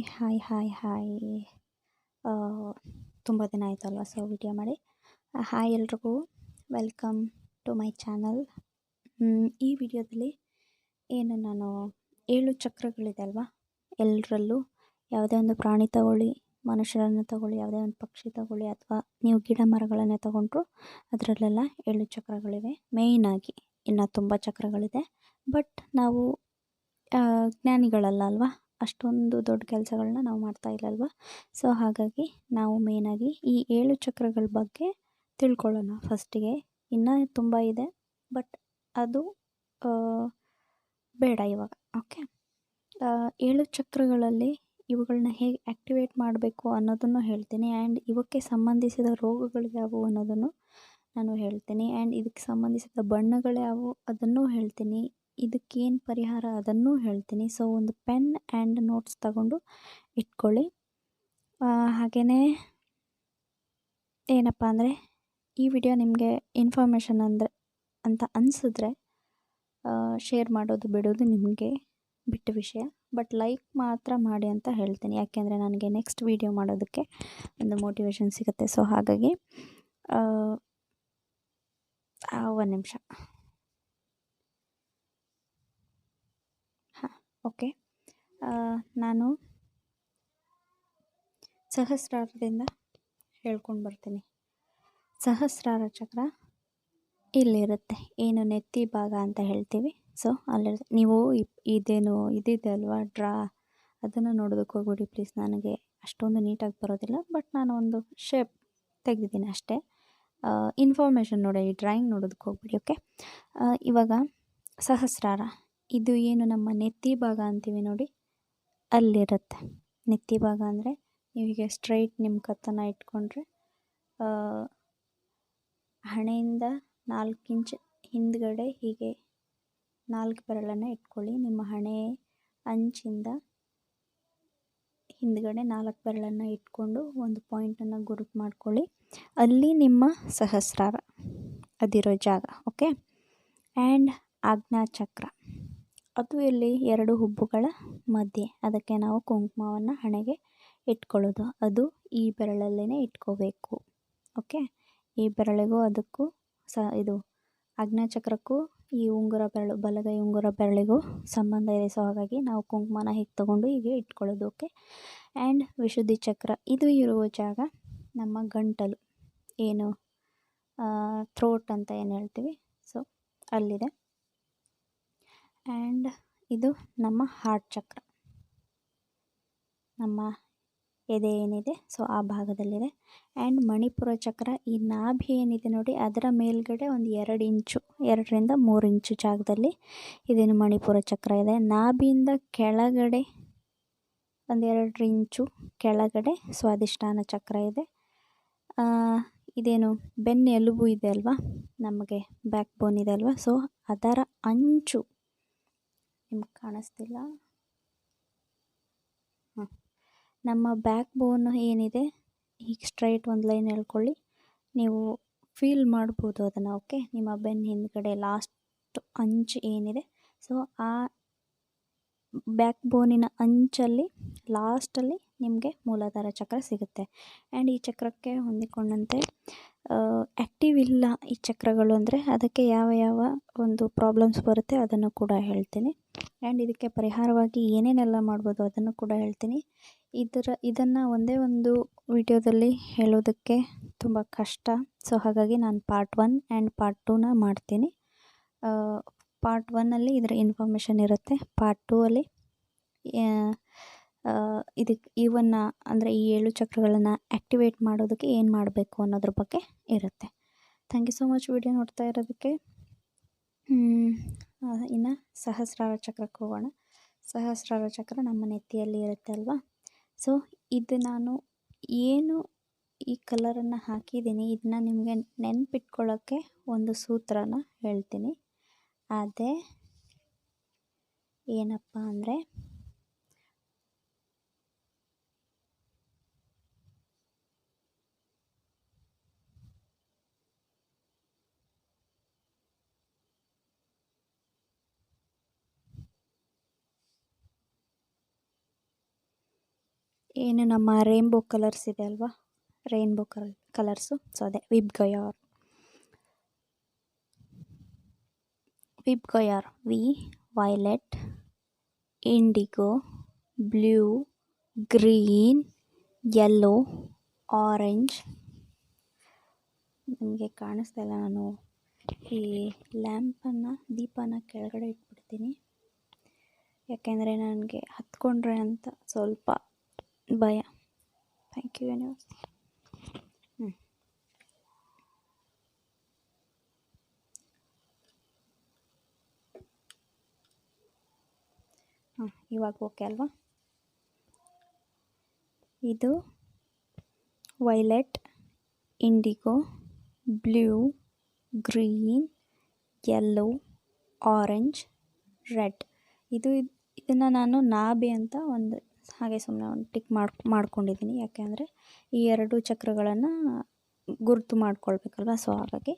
Hi. ಆ, ತುಂಬ ದಿನ ಆಯ್ತಲ್ವ ಸೊ ವಿಡಿಯೋ ಮಾಡಿ. ಹಾಯ್ ಎಲ್ರಿಗೂ, ವೆಲ್ಕಮ್ ಟು ಮೈ ಚಾನಲ್. ಈ ವಿಡಿಯೋದಲ್ಲಿ ನಾನು 7 ಚಕ್ರಗಳಿದೆ ಅಲ್ವಾ, ಎಲ್ಲರಲ್ಲೂ ಯಾವುದೇ ಒಂದು ಪ್ರಾಣಿ ತಗೊಳ್ಳಿ, ಮನುಷ್ಯರನ್ನು ತಗೊಳ್ಳಿ, ಯಾವುದೇ ಒಂದು ಪಕ್ಷಿ ತಗೊಳ್ಳಿ, ಅಥವಾ ನೀವು ಗಿಡ ಮರಗಳನ್ನೇ ತಗೊಂಡ್ರು ಅದರಲ್ಲೆಲ್ಲ 7 ಚಕ್ರಗಳಿವೆ. ಮೇಯ್ನಾಗಿ ಇನ್ನು ತುಂಬ ಚಕ್ರಗಳಿದೆ, ಬಟ್ ನಾವು ಜ್ಞಾನಿಗಳಲ್ಲ ಅಲ್ವಾ, ಅಷ್ಟೊಂದು ದೊಡ್ಡ ಕೆಲಸಗಳನ್ನ ನಾವು ಮಾಡ್ತಾ ಇಲ್ಲಲ್ವ. ಸೊ ಹಾಗಾಗಿ ನಾವು ಮೇಯ್ನಾಗಿ ಈ 7 ಚಕ್ರಗಳ ಬಗ್ಗೆ ತಿಳ್ಕೊಳ್ಳೋಣ ಫಸ್ಟಿಗೆ. ಇನ್ನೂ ತುಂಬ ಇದೆ, ಬಟ್ ಅದು ಬೇಡ ಇವಾಗ. ಓಕೆ, 7 ಚಕ್ರಗಳಲ್ಲಿ ಇವುಗಳನ್ನ ಹೇಗೆ ಆ್ಯಕ್ಟಿವೇಟ್ ಮಾಡಬೇಕು ಅನ್ನೋದನ್ನು ಹೇಳ್ತೀನಿ. ಆ್ಯಂಡ್ ಇವಕ್ಕೆ ಸಂಬಂಧಿಸಿದ ರೋಗಗಳು ಯಾವುವು ಅನ್ನೋದನ್ನು ನಾನು ಹೇಳ್ತೀನಿ. ಆ್ಯಂಡ್ ಇದಕ್ಕೆ ಸಂಬಂಧಿಸಿದ ಬಣ್ಣಗಳು ಯಾವುವು ಅದನ್ನೂ ಹೇಳ್ತೀನಿ. ಇದಕ್ಕೇನು ಪರಿಹಾರ ಅದನ್ನೂ ಹೇಳ್ತೀನಿ. ಸೊ ಒಂದು ಪೆನ್ ಆ್ಯಂಡ್ ನೋಟ್ಸ್ ತಗೊಂಡು ಇಟ್ಕೊಳ್ಳಿ. ಹಾಗೆಯೇ ಏನಪ್ಪ ಅಂದರೆ, ಈ ವಿಡಿಯೋ ನಿಮಗೆ ಇನ್ಫಾರ್ಮೇಷನ್ ಅಂತ ಅನಿಸಿದ್ರೆ ಶೇರ್ ಮಾಡೋದು ಬಿಡೋದು ನಿಮಗೆ ಬಿಟ್ಟ ವಿಷಯ, ಬಟ್ ಲೈಕ್ ಮಾತ್ರ ಮಾಡಿ ಅಂತ ಹೇಳ್ತೀನಿ. ಯಾಕೆಂದರೆ ನನಗೆ ನೆಕ್ಸ್ಟ್ ವಿಡಿಯೋ ಮಾಡೋದಕ್ಕೆ ಒಂದು ಮೋಟಿವೇಶನ್ ಸಿಗುತ್ತೆ. ಸೊ ಹಾಗಾಗಿ ಒಂದು ನಿಮಿಷ. ಓಕೆ, ನಾನು ಸಹಸ್ರಾರದಿಂದ ಹೇಳ್ಕೊಂಡು ಬರ್ತೀನಿ. ಸಹಸ್ರಾರ ಚಕ್ರ ಇಲ್ಲಿರುತ್ತೆ, ಏನು ನೆತ್ತಿ ಭಾಗ ಅಂತ ಹೇಳ್ತೀವಿ. ಸೊ ಅಲ್ಲಿರುತ್ತೆ. ನೀವು ಇದಿದೆ ಅಲ್ವಾ ಡ್ರಾ, ಅದನ್ನು ನೋಡೋದಕ್ಕೆ ಹೋಗ್ಬಿಡಿ ಪ್ಲೀಸ್. ನನಗೆ ಅಷ್ಟೊಂದು ನೀಟಾಗಿ ಬರೋದಿಲ್ಲ, ಬಟ್ ನಾನು ಒಂದು ಶೇಪ್ ತೆಗೆದಿದ್ದೀನಿ ಅಷ್ಟೇ. ಇನ್ಫಾರ್ಮೇಷನ್ ನೋಡಿ, ಈ ಡ್ರಾಯಿಂಗ್ ನೋಡೋದಕ್ಕೆ ಹೋಗ್ಬಿಡಿ. ಓಕೆ, ಇವಾಗ ಸಹಸ್ರಾರ ಇದು ಏನು ನಮ್ಮ ನೆತ್ತಿ ಭಾಗ ಅಂತೀವಿ ನೋಡಿ, ಅಲ್ಲಿರುತ್ತೆ. ನೆತ್ತಿ ಭಾಗ ಅಂದರೆ ನೀವೀಗ ಸ್ಟ್ರೈಟ್ ನಿಮ್ಮ ಕತ್ತನ್ನು ಇಟ್ಕೊಂಡ್ರೆ ಹಣೆಯಿಂದ 4 ಇಂಚ್ ಹಿಂದ್ಗಡೆ ಹೀಗೆ 4 ಬೆರಳನ್ನು ಇಟ್ಕೊಳ್ಳಿ. ನಿಮ್ಮ ಹಣೆ ಅಂಚಿಂದ ಹಿಂದ್ಗಡೆ 4 ಬೆರಳನ್ನು ಇಟ್ಕೊಂಡು ಒಂದು ಪಾಯಿಂಟನ್ನು ಗುರುತು ಮಾಡ್ಕೊಳ್ಳಿ. ಅಲ್ಲಿ ನಿಮ್ಮ ಸಹಸ್ರಾರ ಅದಿರೋ ಜಾಗ. ಓಕೆ, ಆ್ಯಂಡ್ ಆಜ್ಞಾಚಕ್ರ ಅದು ಇಲ್ಲಿ 2 ಹುಬ್ಬುಗಳ ಮಧ್ಯೆ, ಅದಕ್ಕೆ ನಾವು ಕುಂಕುಮವನ್ನು ಹಣೆಗೆ ಇಟ್ಕೊಳ್ಳೋದು. ಅದು ಈ ಬೆರಳಲ್ಲೇ ಇಟ್ಕೋಬೇಕು. ಓಕೆ, ಈ ಬೆರಳಿಗೂ ಅದಕ್ಕೂ ಇದು ಆಜ್ಞಾಚಕ್ರಕ್ಕೂ ಈ ಉಂಗುರ ಬೆರಳು, ಬಲಗೈ ಉಂಗುರ ಬೆರಳಿಗೂ ಸಂಬಂಧ ಇದೆ. ಸೊ ಹಾಗಾಗಿ ನಾವು ಕುಂಕುಮನ ಹೀಗೆ ತೊಗೊಂಡು ಹೀಗೆ ಇಟ್ಕೊಳ್ಳೋದು. ಓಕೆ, ಆ್ಯಂಡ್ ವಿಶುದ್ಧಿ ಚಕ್ರ ಇದು ಇರುವ ಜಾಗ ನಮ್ಮ ಗಂಟಲು, ಏನು ಥ್ರೋಟ್ ಅಂತ ಏನು ಹೇಳ್ತೀವಿ, ಸೊ ಅಲ್ಲಿದೆ. ಆ್ಯಂಡ್ ಇದು ನಮ್ಮ ಹಾರ್ಟ್ ಚಕ್ರ, ನಮ್ಮ ಎದೆ ಏನಿದೆ ಸೊ ಆ ಭಾಗದಲ್ಲಿದೆ. ಆ್ಯಂಡ್ ಮಣಿಪುರ ಚಕ್ರ ಈ ನಾಭಿ ಏನಿದೆ ನೋಡಿ, ಅದರ ಮೇಲ್ಗಡೆ ಒಂದು 2 ಇಂಚು, 2ರಿಂದ 3 ಇಂಚು ಜಾಗದಲ್ಲಿ ಇದೇನು ಮಣಿಪುರ ಚಕ್ರ ಇದೆ. ನಾಭಿಯಿಂದ ಕೆಳಗಡೆ ಒಂದು 2 ಇಂಚು ಕೆಳಗಡೆ ಸ್ವಾಧಿಷ್ಠಾನ ಚಕ್ರ ಇದೆ. ಇದೇನು ಬೆನ್ನು ಎಲುಬು ಇದೆ ಅಲ್ವಾ, ನಮಗೆ ಬ್ಯಾಕ್ ಬೋನ್ ಇದೆ ಅಲ್ವಾ, ಸೊ ಅದರ ಅಂಚು ನಿಮ್ಗೆ ಕಾಣಿಸ್ತಿಲ್ಲ. ನಮ್ಮ ಬ್ಯಾಕ್ ಬೋನ್ ಏನಿದೆ, ಈಗ ಸ್ಟ್ರೈಟ್ ಒಂದು ಲೈನ್ ಹೇಳ್ಕೊಳ್ಳಿ, ನೀವು ಫೀಲ್ ಮಾಡ್ಬೋದು ಅದನ್ನು. ಓಕೆ, ನಿಮ್ಮ ಬೆನ್ನ ಹಿಂದ್ಗಡೆ ಲಾಸ್ಟ್ ಅಂಚು ಏನಿದೆ, ಸೊ ಆ ಬ್ಯಾಕ್ ಬೋನಿನ ಅಂಚಲ್ಲಿ ಲಾಸ್ಟಲ್ಲಿ ನಿಮಗೆ ಮೂಲಾಧಾರ ಚಕ್ರ ಸಿಗುತ್ತೆ. ಆ್ಯಂಡ್ ಈ ಚಕ್ರಕ್ಕೆ ಹೊಂದಿಕೊಂಡಂತೆ ಆ್ಯಕ್ಟಿವ್ ಇಲ್ಲ ಈ ಚಕ್ರಗಳು, ಅಂದರೆ ಅದಕ್ಕೆ ಯಾವ ಒಂದು ಪ್ರಾಬ್ಲಮ್ಸ್ ಬರುತ್ತೆ ಅದನ್ನು ಕೂಡ ಹೇಳ್ತೀನಿ. ಆ್ಯಂಡ್ ಇದಕ್ಕೆ ಪರಿಹಾರವಾಗಿ ಏನೇನೆಲ್ಲ ಮಾಡ್ಬೋದು ಅದನ್ನು ಕೂಡ ಹೇಳ್ತೀನಿ. ಇದನ್ನು ಒಂದೇ ಒಂದು ವಿಡಿಯೋದಲ್ಲಿ ಹೇಳೋದಕ್ಕೆ ತುಂಬ ಕಷ್ಟ. ಸೊ ಹಾಗಾಗಿ ನಾನು ಪಾರ್ಟ್ 1 ಆ್ಯಂಡ್ ಪಾರ್ಟ್ 2ನ ಮಾಡ್ತೀನಿ. ಪಾರ್ಟ್ 1ಅಲ್ಲಿ ಇದರ ಇನ್ಫಾರ್ಮೇಷನ್ ಇರುತ್ತೆ, ಪಾರ್ಟ್ 2ಅಲ್ಲಿ ಇದಕ್ಕೆ ಅಂದರೆ ಈ 7 ಚಕ್ರಗಳನ್ನು ಆ್ಯಕ್ಟಿವೇಟ್ ಮಾಡೋದಕ್ಕೆ ಏನು ಮಾಡಬೇಕು ಅನ್ನೋದ್ರ ಬಗ್ಗೆ ಇರುತ್ತೆ. Thank you so much video ನೋಡ್ತಾ ಇರೋದಕ್ಕೆ. ಇನ್ನು ಸಹಸ್ರಾರ ಚಕ್ರಕ್ಕೆ ಹೋಗೋಣ. ಸಹಸ್ರಾರ ಚಕ್ರ ನಮ್ಮ ನೆತ್ತಿಯಲ್ಲಿ ಇರುತ್ತೆ ಅಲ್ವಾ. ಸೊ ಇದು ನಾನು ಏನು ಈ ಕಲರನ್ನು ಹಾಕಿದ್ದೀನಿ, ಇದನ್ನ ನಿಮಗೆ ನೆನಪಿಟ್ಕೊಳ್ಳೋಕ್ಕೆ ಒಂದು ಸೂತ್ರನ ಹೇಳ್ತೀನಿ. ಅದೇ ಏನಪ್ಪ ಅಂದರೆ, ಏನು ನಮ್ಮ ರೇನ್ಬೋ ಕಲರ್ಸ್ ಇದೆ ಅಲ್ವಾ, ರೇನ್ಬೋ ಕಲರ್ಸು, ಸೊ ಅದೇ VIBGYOR V violet, indigo, blue, green, yellow, orange. ನಿಮಗೆ ಕಾಣಿಸ್ತಾ ಇಲ್ಲ, ನಾನು ಈ ದೀಪನ ಕೆಳಗಡೆ ಇಟ್ಬಿಡ್ತೀನಿ, ಯಾಕೆಂದರೆ ನನಗೆ ಹತ್ಕೊಂಡ್ರೆ ಅಂತ ಸ್ವಲ್ಪ ಭಯ. Thank you universe. ಇವಾಗ ಓಕೆ ಅಲ್ವಾ? ಇದು violet, indigo, blue, green, yellow, orange, red. ಇದನ್ನು ನಾನು ನಾಭಿ ಅಂತ ಒಂದು ಹಾಗೆ ಸುಮ್ಮನೆ ಒಂದು ಟಿಕ್ ಮಾಡ್ಕೊಂಡಿದ್ದೀನಿ, ಯಾಕೆಂದರೆ ಈ ಎರಡು ಚಕ್ರಗಳನ್ನು ಗುರುತು ಮಾಡ್ಕೊಳ್ಬೇಕಲ್ವ. ಸೊ ಹಾಗಾಗಿ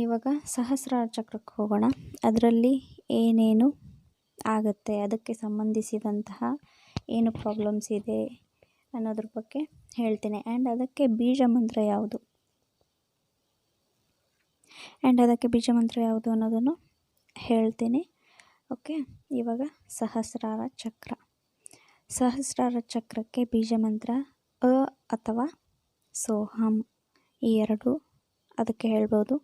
ಇವಾಗ ಸಹಸ್ರಾರ ಚಕ್ರಕ್ಕೆ ಹೋಗೋಣ. ಅದರಲ್ಲಿ ಏನೇನು ಆಗುತ್ತೆ, ಅದಕ್ಕೆ ಸಂಬಂಧಿಸಿದಂತಹ ಏನು ಪ್ರಾಬ್ಲಮ್ಸ್ ಇದೆ ಅನ್ನೋದ್ರ ಬಗ್ಗೆ ಹೇಳ್ತೀನಿ. ಆ್ಯಂಡ್ ಅದಕ್ಕೆ ಬೀಜ ಮಂತ್ರ ಯಾವುದು ಅನ್ನೋದನ್ನು ಹೇಳ್ತೀನಿ. ಓಕೆ, ಇವಾಗ ಸಹಸ್ರಾರ ಚಕ್ರಕ್ಕೆ ಬೀಜ ಮಂತ್ರ ಅ ಅಥವಾ ಸೋಹಂ, ಈ ಎರಡು ಅದಕ್ಕೆ ಹೇಳ್ಬೋದು.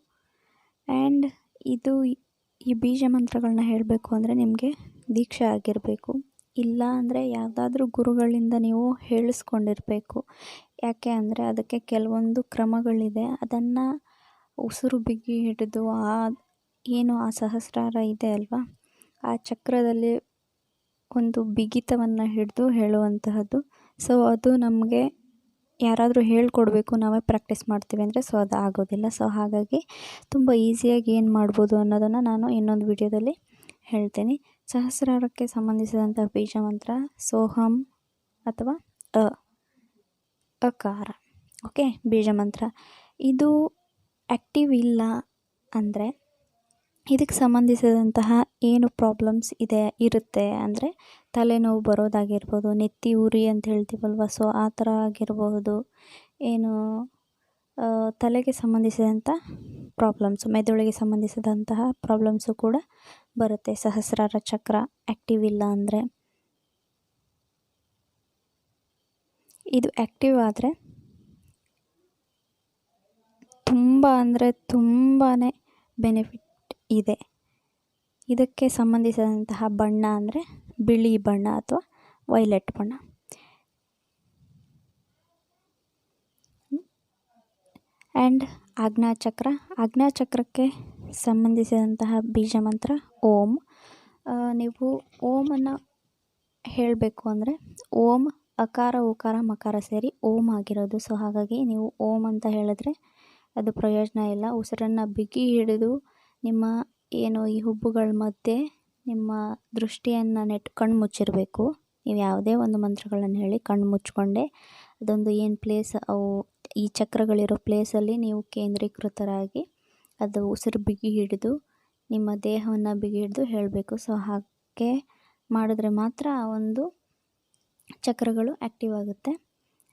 ಆ್ಯಂಡ್ ಈ ಬೀಜ ಮಂತ್ರಗಳನ್ನ ಹೇಳಬೇಕು ಅಂದರೆ ನಿಮಗೆ ದೀಕ್ಷೆ ಆಗಿರಬೇಕು, ಇಲ್ಲ ಅಂದರೆ ಯಾವುದಾದ್ರೂ ಗುರುಗಳಿಂದ ನೀವು ಹೇಳಿಸ್ಕೊಂಡಿರಬೇಕು. ಯಾಕೆ ಅಂದರೆ ಅದಕ್ಕೆ ಕೆಲವೊಂದು ಕ್ರಮಗಳಿದೆ. ಅದನ್ನು ಉಸಿರು ಬಿಗಿ ಹಿಡಿದು ಆ ಸಹಸ್ರಾರ ಇದೆ ಅಲ್ವಾ, ಆ ಚಕ್ರದಲ್ಲಿ ಒಂದು ಬಿಗಿತವನ್ನು ಹಿಡಿದು ಹೇಳುವಂತಹದ್ದು. ಸೊ ಅದು ನಮಗೆ ಯಾರಾದರೂ ಹೇಳ್ಕೊಡ್ಬೇಕು, ನಾವೇ ಪ್ರಾಕ್ಟೀಸ್ ಮಾಡ್ತೀವಿ ಅಂದರೆ ಸೊ ಅದು ಆಗೋದಿಲ್ಲ. ಸೊ ಹಾಗಾಗಿ ತುಂಬ ಈಸಿಯಾಗಿ ಏನು ಮಾಡ್ಬೋದು ಅನ್ನೋದನ್ನು ನಾನು ಇನ್ನೊಂದು ವಿಡಿಯೋದಲ್ಲಿ ಹೇಳ್ತೀನಿ. ಸಹಸ್ರಾರಕ್ಕೆ ಸಂಬಂಧಿಸಿದಂಥ ಬೀಜ ಮಂತ್ರ ಸೋಹಂ ಅಥವಾ ಅಕಾರ. ಓಕೆ, ಬೀಜ ಮಂತ್ರ ಇದು ಆ್ಯಕ್ಟಿವ್ ಇಲ್ಲ ಅಂದರೆ ಇದಕ್ಕೆ ಸಂಬಂಧಿಸಿದಂತಹ ಏನು ಪ್ರಾಬ್ಲಮ್ಸ್ ಇರುತ್ತೆ ಅಂದರೆ ತಲೆನೋವು ಬರೋದಾಗಿರ್ಬೋದು, ನೆತ್ತಿ ಉರಿ ಅಂತ ಹೇಳ್ತೀವಲ್ವ, ಸೊ ಆ ಥರ ಆಗಿರಬಹುದು. ತಲೆಗೆ ಸಂಬಂಧಿಸಿದಂಥ ಪ್ರಾಬ್ಲಮ್ಸು, ಮೆದುಳಿಗೆ ಸಂಬಂಧಿಸಿದಂತಹ ಪ್ರಾಬ್ಲಮ್ಸು ಕೂಡ ಬರುತ್ತೆ ಸಹಸ್ರಾರ ಚಕ್ರ ಆ್ಯಕ್ಟಿವ್ ಇಲ್ಲ ಅಂದರೆ. ಇದು ಆ್ಯಕ್ಟಿವ್ ಆದರೆ ತುಂಬಾ ಬೆನಿಫಿಟ್ ಇದೆ. ಇದಕ್ಕೆ ಸಂಬಂಧಿಸಿದಂತಹ ಬಣ್ಣ ಅಂದರೆ ಬಿಳಿ ಬಣ್ಣ ಅಥವಾ ವೈಲೆಟ್ ಬಣ್ಣ. ಆ್ಯಂಡ್ ಆಜ್ಞಾಚಕ್ರಕ್ಕೆ ಸಂಬಂಧಿಸಿದಂತಹ ಬೀಜ ಮಂತ್ರ ಓಂ. ನೀವು ಓಮನ್ನು ಹೇಳಬೇಕು ಅಂದರೆ ಓಂ ಅಕಾರ ಉಕಾರ ಮಕಾರ ಸೇರಿ ಓಂ ಆಗಿರೋದು. ಸೊ ಹಾಗಾಗಿ ನೀವು ಓಂ ಅಂತ ಹೇಳಿದ್ರೆ ಅದು ಪ್ರಯೋಜನ ಇಲ್ಲ. ಉಸಿರನ್ನು ಬಿಗಿ ಹಿಡಿದು ನಿಮ್ಮ ಈ ಹುಬ್ಬುಗಳ ಮಧ್ಯೆ ನಿಮ್ಮ ದೃಷ್ಟಿಯನ್ನು ಕಣ್ಣು ಮುಚ್ಚಿರಬೇಕು. ನೀವು ಯಾವುದೇ ಒಂದು ಮಂತ್ರಗಳನ್ನು ಹೇಳಿ ಕಣ್ಣು ಮುಚ್ಕೊಂಡೆ ಅದೊಂದು ಪ್ಲೇಸ್, ಈ ಚಕ್ರಗಳಿರೋ ಪ್ಲೇಸಲ್ಲಿ ನೀವು ಕೇಂದ್ರೀಕೃತರಾಗಿ ಅದು ಉಸಿರು ಬಿಗಿ ಹಿಡಿದು ನಿಮ್ಮ ದೇಹವನ್ನು ಬಿಗಿ ಹಿಡಿದು ಹೇಳಬೇಕು. ಸೊ ಹಾಗೆ ಮಾಡಿದ್ರೆ ಮಾತ್ರ ಆ ಒಂದು ಚಕ್ರಗಳು ಆ್ಯಕ್ಟಿವ್ ಆಗುತ್ತೆ.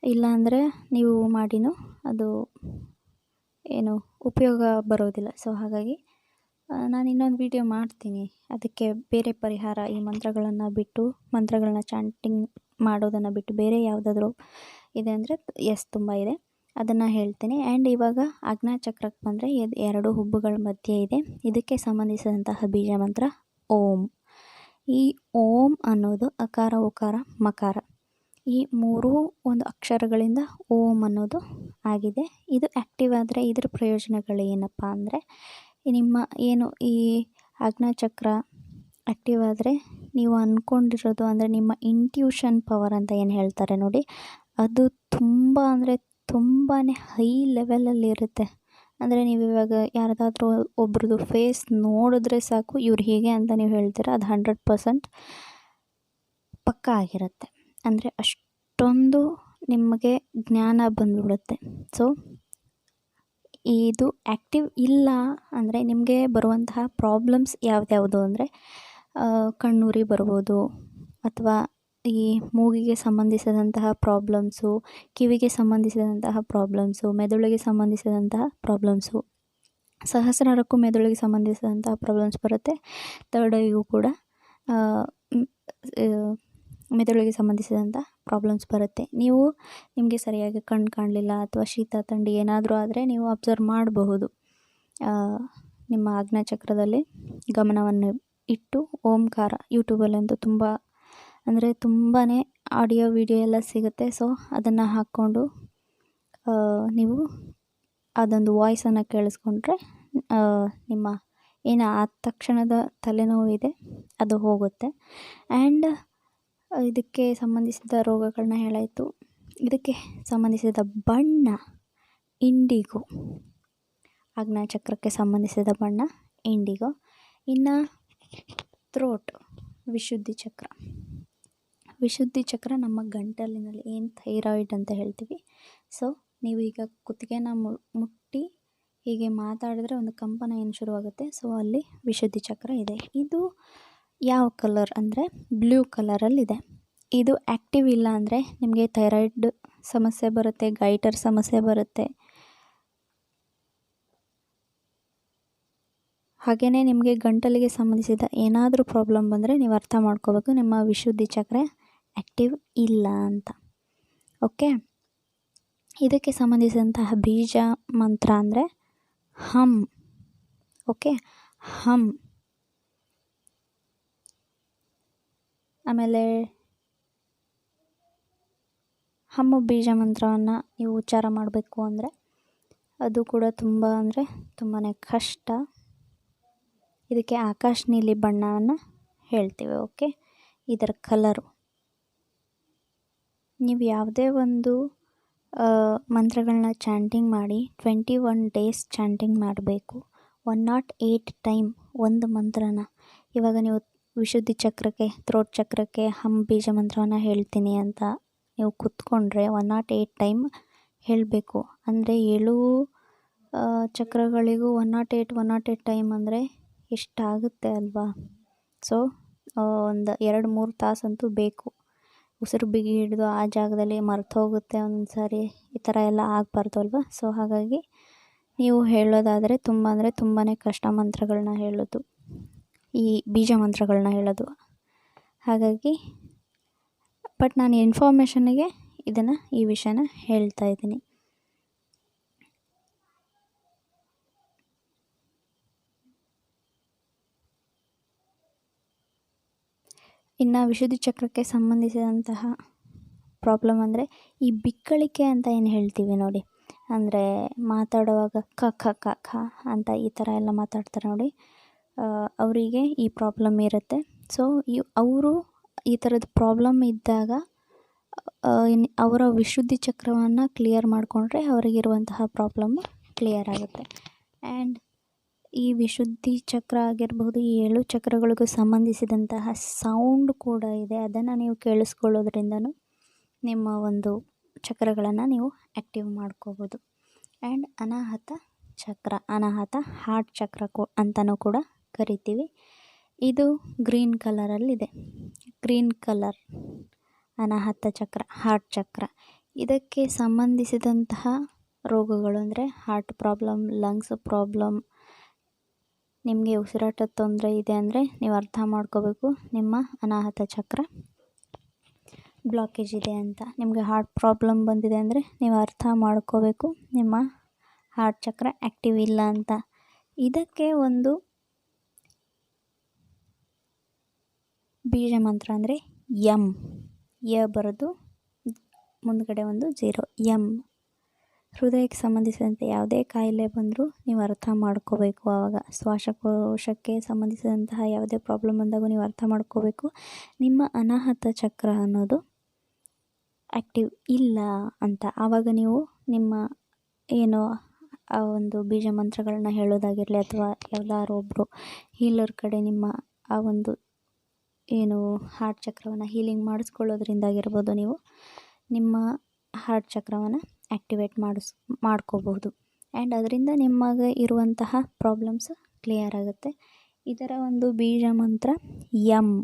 ಇಲ್ಲಾಂದರೆ ನೀವು ಮಾಡಿನೂ ಅದು ಉಪಯೋಗ ಬರೋದಿಲ್ಲ. ಸೊ ಹಾಗಾಗಿ ನಾನು ಇನ್ನೊಂದು ವಿಡಿಯೋ ಮಾಡ್ತೀನಿ, ಅದಕ್ಕೆ ಬೇರೆ ಪರಿಹಾರ, ಈ ಮಂತ್ರಗಳನ್ನ ಚಾಂಟಿಂಗ್ ಮಾಡೋದನ್ನು ಬಿಟ್ಟು ಬೇರೆ ಯಾವುದಾದ್ರೂ ಇದೆ ಅಂದರೆ ತುಂಬ ಇದೆ, ಅದನ್ನು ಹೇಳ್ತೀನಿ. ಆ್ಯಂಡ್ ಇವಾಗ ಆಜ್ಞಾಚಕ್ರಕ್ಕೆ ಬಂದರೆ ಎರಡು ಹುಬ್ಬುಗಳ ಮಧ್ಯೆ ಇದೆ. ಇದಕ್ಕೆ ಸಂಬಂಧಿಸಿದಂತಹ ಬೀಜ ಮಂತ್ರ ಓಂ. ಈ ಓಂ ಅನ್ನೋದು ಅಕಾರ ಉಕಾರ ಮಕಾರ, ಈ ಮೂರೂ ಒಂದು ಅಕ್ಷರಗಳಿಂದ ಓಂ ಅನ್ನೋದು ಆಗಿದೆ. ಇದು ಆ್ಯಕ್ಟಿವ್ ಆದರೆ ಇದರ ಪ್ರಯೋಜನಗಳು ಏನಪ್ಪ ಅಂದರೆ ನಿಮ್ಮ ಈ ಆಜ್ಞಾಚಕ್ರ ಆ್ಯಕ್ಟಿವ್ ಆದರೆ ನೀವು ಅಂದ್ಕೊಂಡಿರೋದು ಅಂದರೆ ನಿಮ್ಮ ಇಂಟ್ಯೂಷನ್ ಪವರ್ ಅಂತ ಏನು ಹೇಳ್ತಾರೆ ನೋಡಿ, ಅದು ತುಂಬಾ ಹೈ ಲೆವೆಲಲ್ಲಿ ಇರುತ್ತೆ. ಅಂದರೆ ನೀವು ಇವಾಗ ಯಾರದಾದ್ರೂ ಒಬ್ರದ್ದು ಫೇಸ್ ನೋಡಿದ್ರೆ ಸಾಕು, ಇವ್ರು ಹೀಗೆ ಅಂತ ನೀವು ಹೇಳ್ತೀರ, ಅದು 100% ಪಕ್ಕ ಆಗಿರುತ್ತೆ. ಅಂದರೆ ಅಷ್ಟೊಂದು ನಿಮಗೆ ಜ್ಞಾನ ಬಂದುಬಿಡುತ್ತೆ. ಸೊ ಇದು ಆ್ಯಕ್ಟಿವ್ ಇಲ್ಲ ಅಂದರೆ ನಿಮಗೆ ಬರುವಂತಹ ಪ್ರಾಬ್ಲಮ್ಸ್ ಯಾವ್ದ್ಯಾವುದು ಅಂದರೆ ಕಣ್ಣುರಿ ಬರ್ಬೋದು, ಅಥವಾ ಈ ಮೂಗಿಗೆ ಸಂಬಂಧಿಸಿದಂತಹ ಪ್ರಾಬ್ಲಮ್ಸು, ಕಿವಿಗೆ ಸಂಬಂಧಿಸಿದಂತಹ ಪ್ರಾಬ್ಲಮ್ಸು, ಮೆದುಳಿಗೆ ಸಂಬಂಧಿಸಿದಂತಹ ಪ್ರಾಬ್ಲಮ್ಸು, ಸಹಸ್ರಾರಕ್ಕೂ ಮೆದುಳಿಗೆ ಸಂಬಂಧಿಸಿದಂತಹ ಪ್ರಾಬ್ಲಮ್ಸ್ ಬರುತ್ತೆ. ಥರ್ಡ್ ಐಗೂ ಕೂಡ ಮೆದುಳಿಗೆ ಸಂಬಂಧಿಸಿದಂಥ ಪ್ರಾಬ್ಲಮ್ಸ್ ಬರುತ್ತೆ. ನೀವು ನಿಮಗೆ ಸರಿಯಾಗಿ ಕಣ್ಣು ಕಾಣಲಿಲ್ಲ ಅಥವಾ ಶೀತ ಥಂಡಿ ಏನಾದರೂ ಆದರೆ ನೀವು ಅಬ್ಸರ್ವ್ ಮಾಡಬಹುದು. ನಿಮ್ಮ ಆಜ್ಞಾಚಕ್ರದಲ್ಲಿ ಗಮನವನ್ನು ಇಟ್ಟು ಓಂಕಾರ, ಯೂಟ್ಯೂಬಲ್ಲಂತೂ ತುಂಬ ಅಂದರೆ ತುಂಬಾ ಆಡಿಯೋ ವಿಡಿಯೋ ಎಲ್ಲ ಸಿಗುತ್ತೆ. ಸೊ ಅದನ್ನು ಹಾಕ್ಕೊಂಡು ನೀವು ಅದೊಂದು ವಾಯ್ಸನ್ನು ಕೇಳಿಸ್ಕೊಂಡ್ರೆ ನಿಮ್ಮ ಏನು ಆ ತಕ್ಷಣದ ತಲೆನೋವಿದೆ ಅದು ಹೋಗುತ್ತೆ. ಆ್ಯಂಡ್ ಇದಕ್ಕೆ ಸಂಬಂಧಿಸಿದ ರೋಗಗಳನ್ನ ಹೇಳಾಯಿತು. ಇದಕ್ಕೆ ಸಂಬಂಧಿಸಿದ ಬಣ್ಣ ಇಂಡಿಗೋ, ಆಜ್ಞಾಚಕ್ರಕ್ಕೆ ಸಂಬಂಧಿಸಿದ ಬಣ್ಣ ಇಂಡಿಗೋ. ಇನ್ನು ಥ್ರೋಟ್, ವಿಶುದ್ಧಿ ಚಕ್ರ. ವಿಶುದ್ಧಿ ಚಕ್ರ ನಮ್ಮ ಗಂಟಲಿನಲ್ಲಿ ಏನು ಥೈರಾಯ್ಡ್ ಅಂತ ಹೇಳ್ತೀವಿ. ಸೊ ನೀವು ಈಗ ಕುತ್ತಿಗೆನ ಮುಟ್ಟಿ ಹೀಗೆ ಮಾತಾಡಿದ್ರೆ ಒಂದು ಕಂಪನ ಏನು ಶುರುವಾಗುತ್ತೆ. ಸೊ ಅಲ್ಲಿ ವಿಶುದ್ಧಿ ಚಕ್ರ ಇದೆ. ಇದು ಯಾವ ಕಲರ್ ಅಂದರೆ ಬ್ಲೂ ಕಲರಲ್ಲಿದೆ. ಇದು ಆ್ಯಕ್ಟಿವ್ ಇಲ್ಲ ಅಂದರೆ ನಿಮಗೆ ಥೈರಾಯ್ಡ್ ಸಮಸ್ಯೆ ಬರುತ್ತೆ, ಗೈಟರ್ ಸಮಸ್ಯೆ ಬರುತ್ತೆ. ಹಾಗೆಯೇ ನಿಮಗೆ ಗಂಟಲಿಗೆ ಸಂಬಂಧಿಸಿದ ಏನಾದರೂ ಪ್ರಾಬ್ಲಮ್ ಬಂದರೆ ನೀವು ಅರ್ಥ ಮಾಡ್ಕೋಬೇಕು ನಿಮ್ಮ ವಿಶುದ್ಧಿ ಚಕ್ರ ಆ್ಯಕ್ಟಿವ್ ಇಲ್ಲ ಅಂತ. ಓಕೆ, ಇದಕ್ಕೆ ಸಂಬಂಧಿಸಿದಂತಹ ಬೀಜ ಮಂತ್ರ ಅಂದರೆ ಹಮ್. ಓಕೆ, ಹಮ್. ಆಮೇಲೆ ಹಮ್ಮು ಬೀಜ ಮಂತ್ರವನ್ನು ನೀವು ಉಚ್ಚಾರ ಮಾಡಬೇಕು ಅಂದರೆ ಅದು ಕೂಡ ತುಂಬ ಅಂದರೆ ತುಂಬಾ ಕಷ್ಟ. ಇದಕ್ಕೆ ಆಕಾಶ ನೀಲಿ ಬಣ್ಣವನ್ನು ಹೇಳ್ತೀವಿ. ಓಕೆ, ಇದರ ಕಲರು. ನೀವು ಯಾವುದೇ ಒಂದು ಮಂತ್ರಗಳನ್ನ ಚಾಂಟಿಂಗ್ ಮಾಡಿ 21 ಡೇಸ್ ಚಾಂಟಿಂಗ್ ಮಾಡಬೇಕು. 108 ಟೈಮ್ ಒಂದು ಮಂತ್ರನ. ಇವಾಗ ನೀವು ವಿಶುದ್ಧಿ ಚಕ್ರಕ್ಕೆ, ಥ್ರೋಟ್ ಚಕ್ರಕ್ಕೆ ಹಮ್ ಬೀಜ ಮಂತ್ರವನ್ನು ಹೇಳ್ತೀನಿ ಅಂತ ನೀವು ಕೂತ್ಕೊಂಡ್ರೆ 108 ಟೈಮ್ ಹೇಳಬೇಕು. ಅಂದರೆ 7 ಚಕ್ರಗಳಿಗೂ 108 ಟೈಮ್ ಅಂದರೆ ಎಷ್ಟಾಗುತ್ತೆ ಅಲ್ವಾ. ಸೊ ಒಂದು 2-3 ತಾಸಂತೂ ಬೇಕು. ಉಸಿರು ಬಿಗಿ ಹಿಡಿದು ಆ ಜಾಗದಲ್ಲಿ ಮರ್ತೋಗುತ್ತೆ ಒಂದು ಸಾರಿ, ಈ ಥರ ಎಲ್ಲ ಆಗಬಾರ್ದು ಅಲ್ವಾ. ಸೊ ಹಾಗಾಗಿ ನೀವು ಹೇಳೋದಾದರೆ ತುಂಬ ಅಂದರೆ ತುಂಬಾ ಕಷ್ಟ ಮಂತ್ರಗಳನ್ನ ಹೇಳೋದು, ಈ ಬೀಜ ಮಂತ್ರಗಳನ್ನ ಹೇಳೋದು. ಹಾಗಾಗಿ ಬಟ್ ನಾನು ಇನ್ಫಾರ್ಮೇಷನ್ಗೆ ಈ ವಿಷಯನ ಹೇಳ್ತಾ ಇದ್ದೀನಿ. ಇನ್ನು ವಿಶುದ್ಧಿ ಚಕ್ರಕ್ಕೆ ಸಂಬಂಧಿಸಿದಂತಹ ಪ್ರಾಬ್ಲಮ್ ಅಂದರೆ ಈ ಬಿಕ್ಕಳಿಕೆ ಅಂತ ಏನು ಹೇಳ್ತೀವಿ ನೋಡಿ, ಅಂದರೆ ಮಾತಾಡುವಾಗ ಕ ಖ ಕ ಖ ಅಂತ ಈ ಥರ ಎಲ್ಲ ಮಾತಾಡ್ತಾರೆ ನೋಡಿ, ಅವರಿಗೆ ಈ ಪ್ರಾಬ್ಲಮ್ ಇರುತ್ತೆ. ಸೊ ಅವರು ಈ ಥರದ ಪ್ರಾಬ್ಲಮ್ ಇದ್ದಾಗ ಅವರ ವಿಶುದ್ಧಿ ಚಕ್ರವನ್ನು ಕ್ಲಿಯರ್ ಮಾಡಿಕೊಂಡ್ರೆ ಅವರಿಗಿರುವಂತಹ ಪ್ರಾಬ್ಲಮ್ ಕ್ಲಿಯರ್ ಆಗುತ್ತೆ. ಆ್ಯಂಡ್ ಈ ವಿಶುದ್ಧಿ ಚಕ್ರ ಆಗಿರಬಹುದು, ಈ 7 ಚಕ್ರಗಳಿಗೂ ಸಂಬಂಧಿಸಿದಂತಹ ಸೌಂಡ್ ಕೂಡ ಇದೆ. ಅದನ್ನು ನೀವು ಕೇಳಿಸ್ಕೊಳ್ಳೋದ್ರಿಂದನೂ ನಿಮ್ಮ ಒಂದು ಚಕ್ರಗಳನ್ನು ನೀವು ಆ್ಯಕ್ಟಿವ್ ಮಾಡ್ಕೋಬೋದು. ಆ್ಯಂಡ್ ಅನಾಹತ ಚಕ್ರ, ಅನಾಹತ ಹಾರ್ಟ್ ಚಕ್ರ ಅಂತಲೂ ಕೂಡ ಕರಿತೀವಿ. ಇದು ಗ್ರೀನ್ ಕಲರಲ್ಲಿದೆ. ಗ್ರೀನ್ ಕಲರ್ ಅನಾಹತ ಚಕ್ರ, ಹಾರ್ಟ್ ಚಕ್ರ. ಇದಕ್ಕೆ ಸಂಬಂಧಿಸಿದಂತಹ ರೋಗಗಳು ಅಂದರೆ ಹಾರ್ಟ್ ಪ್ರಾಬ್ಲಮ್, ಲಂಗ್ಸ್ ಪ್ರಾಬ್ಲಮ್, ನಿಮಗೆ ಉಸಿರಾಟದ ತೊಂದರೆ ಇದೆ ಅಂದರೆ ನೀವು ಅರ್ಥ ಮಾಡ್ಕೋಬೇಕು ನಿಮ್ಮ ಅನಾಹತ ಚಕ್ರ ಬ್ಲಾಕೇಜ್ ಇದೆ ಅಂತ. ನಿಮಗೆ ಹಾರ್ಟ್ ಪ್ರಾಬ್ಲಮ್ ಬಂದಿದೆ ಅಂದರೆ ನೀವು ಅರ್ಥ ಮಾಡ್ಕೋಬೇಕು ನಿಮ್ಮ ಹಾರ್ಟ್ ಚಕ್ರ ಆ್ಯಕ್ಟಿವ್ ಇಲ್ಲ ಅಂತ. ಇದಕ್ಕೆ ಒಂದು ಬೀಜ ಮಂತ್ರ ಅಂದರೆ ಎಮ್. ಯ ಬರೋದು ಮುಂದ್ಗಡೆ ಒಂದು 0, ಎಮ್. ಹೃದಯಕ್ಕೆ ಸಂಬಂಧಿಸಿದಂತೆ ಯಾವುದೇ ಕಾಯಿಲೆ ಬಂದರೂ ನೀವು ಅರ್ಥ ಮಾಡ್ಕೋಬೇಕು. ಆವಾಗ ಶ್ವಾಸಕೋಶಕ್ಕೆ ಸಂಬಂಧಿಸಿದಂತಹ ಯಾವುದೇ ಪ್ರಾಬ್ಲಮ್ ಬಂದಾಗ ನೀವು ಅರ್ಥ ಮಾಡ್ಕೋಬೇಕು ನಿಮ್ಮ ಅನಾಹತ ಚಕ್ರ ಅನ್ನೋದು ಆ್ಯಕ್ಟಿವ್ ಇಲ್ಲ ಅಂತ. ಆವಾಗ ನೀವು ನಿಮ್ಮ ಏನೋ ಆ ಒಂದು ಬೀಜ ಮಂತ್ರಗಳನ್ನ ಹೇಳೋದಾಗಿರಲಿ ಅಥವಾ ಎಲ್ಲರೂ ಒಬ್ಬರು ಹೀಲರ್ ಕಡೆ ನಿಮ್ಮ ಆ ಒಂದು ಏನು ಹಾರ್ಟ್ ಚಕ್ರವನ್ನು ಹೀಲಿಂಗ್ ಮಾಡಿಸ್ಕೊಳ್ಳೋದ್ರಿಂದಾಗಿರ್ಬೋದು, ನೀವು ನಿಮ್ಮ ಹಾರ್ಟ್ ಚಕ್ರವನ್ನು ಆ್ಯಕ್ಟಿವೇಟ್ ಮಾಡ್ಕೋಬಹುದು. ಆ್ಯಂಡ್ ಅದರಿಂದ ನಿಮಗೆ ಇರುವಂತಹ ಪ್ರಾಬ್ಲಮ್ಸ್ ಕ್ಲಿಯರ್ ಆಗುತ್ತೆ. ಇದರ ಒಂದು ಬೀಜ ಮಂತ್ರ ಎಮ್.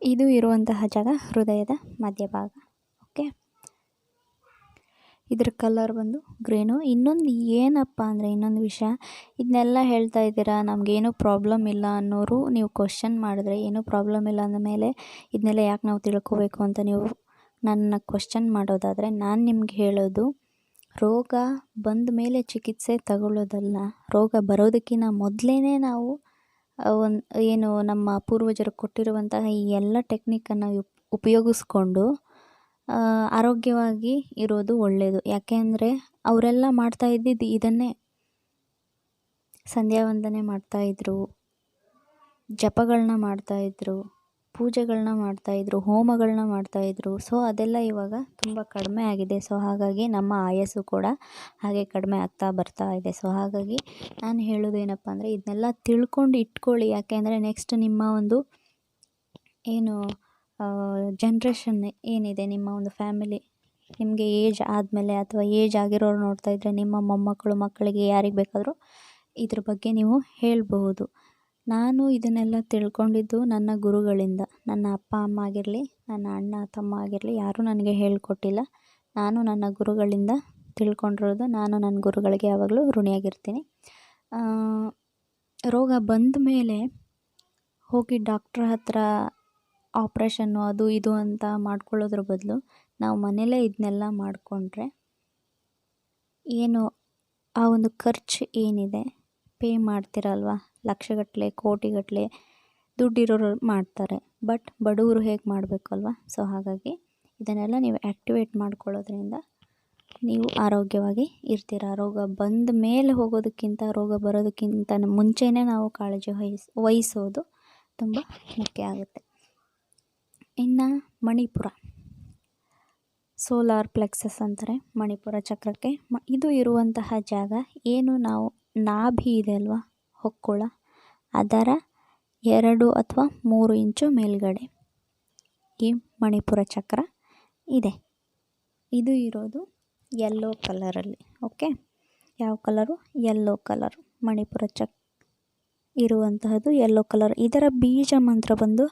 ಇದು ಇರುವಂತಹ ಜಾಗ ಹೃದಯದ ಮಧ್ಯಭಾಗ. ಓಕೆ, ಇದ್ರ ಕಲರ್ ಬಂದು ಗ್ರೀನು. ಇನ್ನೊಂದು ಏನಪ್ಪ ಅಂದರೆ, ಇನ್ನೊಂದು ವಿಷಯ, ಇದನ್ನೆಲ್ಲ ಹೇಳ್ತಾ ಇದ್ದೀರಾ ನಮಗೇನೂ ಪ್ರಾಬ್ಲಮ್ ಇಲ್ಲ ಅನ್ನೋರು ನೀವು ಕ್ವಶನ್ ಮಾಡಿದ್ರೆ, ಏನೂ ಪ್ರಾಬ್ಲಮ್ ಇಲ್ಲ ಅಂದಮೇಲೆ ಇದನ್ನೆಲ್ಲ ಯಾಕೆ ನಾವು ತಿಳ್ಕೊಬೇಕು ಅಂತ ನೀವು ನನ್ನ ಕ್ವಶನ್ ಮಾಡೋದಾದರೆ, ನಾನು ನಿಮ್ಗೆ ಹೇಳೋದು, ರೋಗ ಬಂದ ಮೇಲೆ ಚಿಕಿತ್ಸೆ ತಗೊಳ್ಳೋದಲ್ಲ, ರೋಗ ಬರೋದಕ್ಕಿಂತ ಮೊದಲೇ ನಾವು ಏನು ನಮ್ಮ ಪೂರ್ವಜರು ಕೊಟ್ಟಿರುವಂತಹ ಈ ಎಲ್ಲ ಟೆಕ್ನಿಕ್ಕನ್ನು ಉಪಯೋಗಿಸ್ಕೊಂಡು ಆರೋಗ್ಯವಾಗಿ ಇರೋದು ಒಳ್ಳೆಯದು. ಯಾಕೆ ಅಂದರೆ ಅವರೆಲ್ಲ ಮಾಡ್ತಾ ಇದ್ದಿದ್ದು ಇದನ್ನೇ. ಸಂಧ್ಯಾ ವಂದನೆ ಮಾಡ್ತಾಯಿದ್ರು, ಜಪಗಳನ್ನ ಮಾಡ್ತಾಯಿದ್ರು, ಪೂಜೆಗಳನ್ನ ಮಾಡ್ತಾಯಿದ್ರು, ಹೋಮಗಳನ್ನ ಮಾಡ್ತಾಯಿದ್ರು. ಸೊ ಅದೆಲ್ಲ ಇವಾಗ ತುಂಬ ಕಡಿಮೆ ಆಗಿದೆ. ಸೊ ಹಾಗಾಗಿ ನಮ್ಮ ಆಯಸ್ಸು ಕೂಡ ಹಾಗೆ ಕಡಿಮೆ ಆಗ್ತಾ ಬರ್ತಾ ಇದೆ. ಸೊ ಹಾಗಾಗಿ ನಾನು ಹೇಳೋದೇನಪ್ಪ ಅಂದರೆ, ಇದನ್ನೆಲ್ಲ ತಿಳ್ಕೊಂಡು ಇಟ್ಕೊಳ್ಳಿ. ಯಾಕೆ ಅಂದರೆ ನೆಕ್ಸ್ಟ್ ನಿಮ್ಮ ಒಂದು ಏನು ಜನ್ರೇಷನ್ ಏನಿದೆ, ನಿಮ್ಮ ಒಂದು ಫ್ಯಾಮಿಲಿ, ನಿಮಗೆ ಏಜ್ ಆದಮೇಲೆ ಅಥವಾ ಏಜ್ ಆಗಿರೋರು ನೋಡ್ತಾ ಇದ್ದರೆ, ನಿಮ್ಮ ಮೊಮ್ಮಕ್ಕಳು ಮಕ್ಕಳಿಗೆ ಯಾರಿಗೆ ಬೇಕಾದರೂ ಇದ್ರ ಬಗ್ಗೆ ನೀವು ಹೇಳಬಹುದು. ನಾನು ಇದನ್ನೆಲ್ಲ ತಿಳ್ಕೊಂಡಿದ್ದು ನನ್ನ ಗುರುಗಳಿಂದ. ನನ್ನ ಅಪ್ಪ ಅಮ್ಮ ಆಗಿರಲಿ, ನನ್ನ ಅಣ್ಣ ತಮ್ಮ ಆಗಿರಲಿ, ಯಾರೂ ನನಗೆ ಹೇಳಿಕೊಟ್ಟಿಲ್ಲ. ನಾನು ನನ್ನ ಗುರುಗಳಿಂದ ತಿಳ್ಕೊಂಡಿರೋದು. ನಾನು ನನ್ನ ಗುರುಗಳಿಗೆ ಯಾವಾಗಲೂ ಋಣಿಯಾಗಿರ್ತೀನಿ. ರೋಗ ಬಂದ ಮೇಲೆ ಹೋಗಿ ಡಾಕ್ಟ್ರ್ ಹತ್ರ ಆಪ್ರೇಷನ್ನು ಅದು ಇದು ಅಂತ ಮಾಡ್ಕೊಳ್ಳೋದ್ರ ಬದಲು ನಾವು ಮನೇಲೇ ಇದನ್ನೆಲ್ಲ ಮಾಡಿಕೊಂಡ್ರೆ, ಏನು ಆ ಒಂದು ಖರ್ಚು ಏನಿದೆ ಪೇ ಮಾಡ್ತಿರಲ್ವ, ಲಕ್ಷಗಟ್ಟಲೆ ಕೋಟಿಗಟ್ಟಲೆ ದುಡ್ಡಿರೋರು ಮಾಡ್ತಾರೆ. ಬಟ್ ಬಡವರು ಹೇಗೆ ಮಾಡಬೇಕು ಅಲ್ವಾ? ಸೊ ಹಾಗಾಗಿ ಇದನ್ನೆಲ್ಲ ನೀವು ಆ್ಯಕ್ಟಿವೇಟ್ ಮಾಡ್ಕೊಳ್ಳೋದ್ರಿಂದ ನೀವು ಆರೋಗ್ಯವಾಗಿ ಇರ್ತೀರ. ರೋಗ ಬಂದ ಮೇಲೆ ಹೋಗೋದಕ್ಕಿಂತ, ರೋಗ ಬರೋದಕ್ಕಿಂತ ಮುಂಚೆನೇ ನಾವು ಕಾಳಜಿ ವಹಿಸೋದು ತುಂಬ ಮುಖ್ಯ ಆಗುತ್ತೆ. ಇನ್ನು ಮಣಿಪುರ, ಸೋಲಾರ್ ಪ್ಲೆಕ್ಸಸ್ ಅಂತಾರೆ ಮಣಿಪುರ ಚಕ್ರಕ್ಕೆ. ಇದು ಇರುವಂತಹ ಜಾಗ ಏನು, ನಾವು ನಾಭಿ ಇದೆ ಅಲ್ವಾ, ಹೊಕ್ಕುಳ, ಅದರ 2 ಅಥವಾ 3 ಇಂಚು ಮೇಲ್ಗಡೆ ಈ ಮಣಿಪುರ ಚಕ್ರ ಇದೆ. ಇದು ಇರೋದು ಯೆಲ್ಲೋ ಕಲರಲ್ಲಿ. ಓಕೆ, ಯಾವ ಕಲರು? Yellow colour. ಮಣಿಪುರ ಇರುವಂತಹದ್ದು ಯೆಲ್ಲೋ ಕಲರ್. ಇದರ ಬೀಜ ಮಂತ್ರ ಬಂದು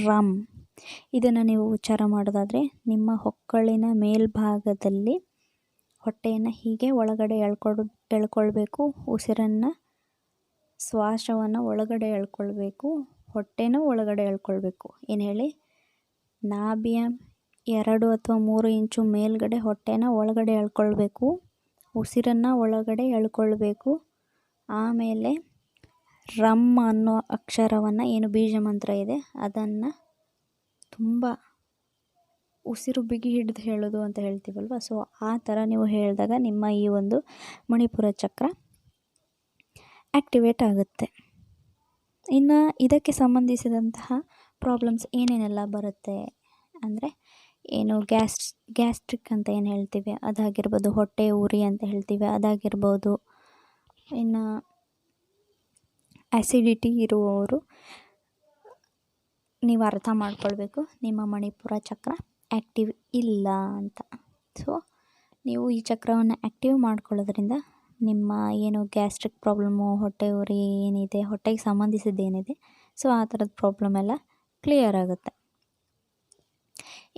ರಮ್. ಇದನ್ನು ನೀವು ಉಚ್ಚಾರ ಮಾಡೋದಾದರೆ, ನಿಮ್ಮ ಹೊಕ್ಕಳಿನ ಮೇಲ್ಭಾಗದಲ್ಲಿ ಹೊಟ್ಟೆಯನ್ನು ಹೀಗೆ ಒಳಗಡೆ ಎಳ್ಕೊಳ್ಬೇಕು. ಉಸಿರನ್ನು, ಶ್ವಾಸವನ್ನು ಒಳಗಡೆ ಎಳ್ಕೊಳ್ಬೇಕು. ಹೊಟ್ಟೆನೂ ಒಳಗಡೆ ಎಳ್ಕೊಳ್ಬೇಕು. ಏನು ಹೇಳಿ? ನಾಭಿಯ 2 ಅಥವಾ 3 ಇಂಚು ಮೇಲ್ಗಡೆ ಹೊಟ್ಟೆನ ಒಳಗಡೆ ಎಳ್ಕೊಳ್ಬೇಕು. ಉಸಿರನ್ನು ಒಳಗಡೆ ಎಳ್ಕೊಳ್ಬೇಕು. ಆಮೇಲೆ ರಮ್ ಅನ್ನೋ ಅಕ್ಷರವನ್ನು, ಏನು ಬೀಜ ಮಂತ್ರ ಇದೆ, ಅದನ್ನು ತುಂಬ ಉಸಿರು ಬಿಗಿ ಹಿಡಿದು ಹೇಳೋದು ಅಂತ ಹೇಳ್ತೀವಲ್ವ. ಸೊ ಆ ಥರ ನೀವು ಹೇಳಿದಾಗ ನಿಮ್ಮ ಈ ಒಂದು ಮಣಿಪುರ ಚಕ್ರ ಆ್ಯಕ್ಟಿವೇಟ್ ಆಗುತ್ತೆ. ಇನ್ನು ಇದಕ್ಕೆ ಸಂಬಂಧಿಸಿದಂತಹ ಪ್ರಾಬ್ಲಮ್ಸ್ ಏನೇನೆಲ್ಲ ಬರುತ್ತೆ ಅಂದರೆ, ಏನು ಗ್ಯಾಸ್ಟ್ರಿಕ್ ಅಂತ ಏನು ಹೇಳ್ತೀವಿ ಅದಾಗಿರ್ಬೋದು, ಹೊಟ್ಟೆ ಉರಿ ಅಂತ ಹೇಳ್ತೀವಿ ಅದಾಗಿರ್ಬೋದು. ಇನ್ನು ಆ್ಯಸಿಡಿಟಿ ಇರುವವರು ನೀವು ಅರ್ಥ ಮಾಡ್ಕೊಳ್ಬೇಕು, ನಿಮ್ಮ ಮಣಿಪುರ ಚಕ್ರ ಆ್ಯಕ್ಟಿವ್ ಇಲ್ಲ ಅಂತ. ಸೊ ನೀವು ಈ ಚಕ್ರವನ್ನು ಆ್ಯಕ್ಟಿವ್ ಮಾಡ್ಕೊಳ್ಳೋದ್ರಿಂದ ನಿಮ್ಮ ಏನು ಗ್ಯಾಸ್ಟ್ರಿಕ್ ಪ್ರಾಬ್ಲಮ್ಮು, ಹೊಟ್ಟೆ ಉರಿ ಏನಿದೆ, ಹೊಟ್ಟೆಗೆ ಸಂಬಂಧಿಸಿದ್ದೇನಿದೆ, ಸೊ ಆ ಥರದ ಪ್ರಾಬ್ಲಮ್ ಎಲ್ಲ ಕ್ಲಿಯರ್ ಆಗುತ್ತೆ.